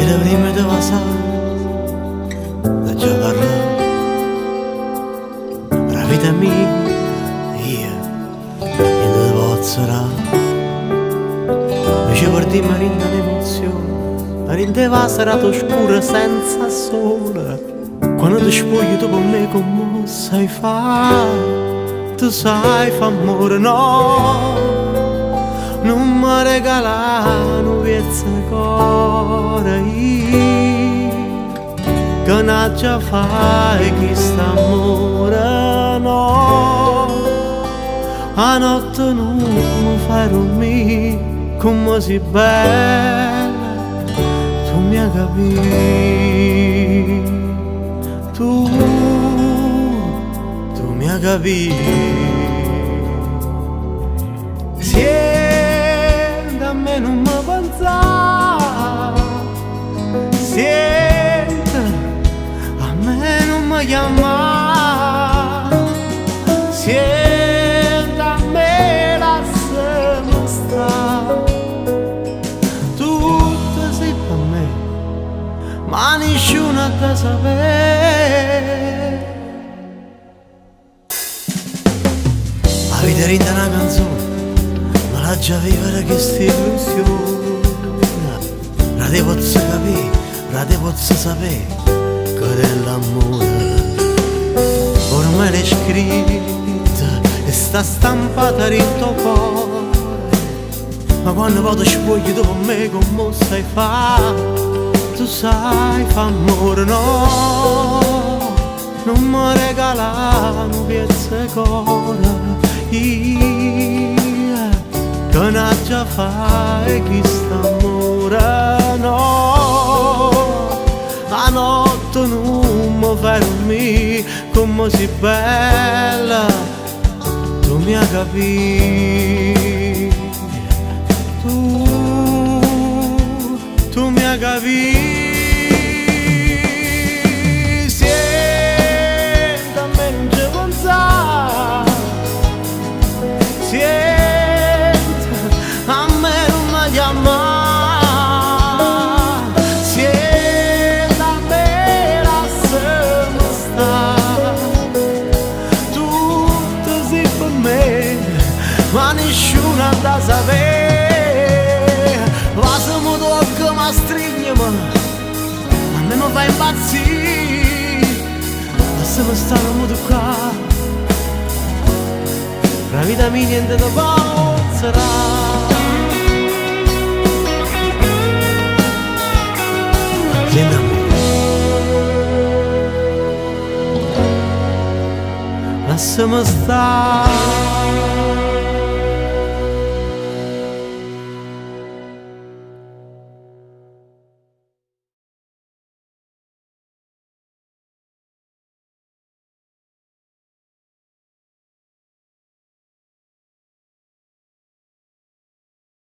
vita prima di passare, da già parlare, la vita mia, io, niente ti posso dare. Invece per te mi rende un'emozione, mi rende la serata oscura senza sole. Quando ti spogli dopo me come sai fare, tu sai fa amore, no, non mi regalare un pezzo di cuore, che non già fai questo amore, no, a notte non mi fai dormire come sei bella, tu mi hai capito. Tu mi hai capito. Siente a me non mi pensare, siente a me non mi chiamare, siente a me lasciami stare. Tutto sei per me, ma nessuno ha da sapere. La vita rende una canzone, ma la già vivere questa illusione. La te posso capire, la te posso sapere, che è l'amore. Ormai l'hai scritta e sta stampata in tuo cuore. Ma quando vado spoglio dopo me come sai fare, tu sai fa amore, no, non mi regalare un pezzo di cuore, che non già fai questo amore, no, la notte non mi fai dormire come sei bella, tu mi hai capito, tu mi hai capito. Siente a me non ci pensare, siente a me non mi chiamare, siente a me lasciami stare. Tutto sei per me, ma nessuno ha da sapere. Lasciami tocca ma strignami, a me mi fa impazzire. Lasciami stare come tu qua, la vita mia niente ti pozzerà. Vieni a me, lasciami stare.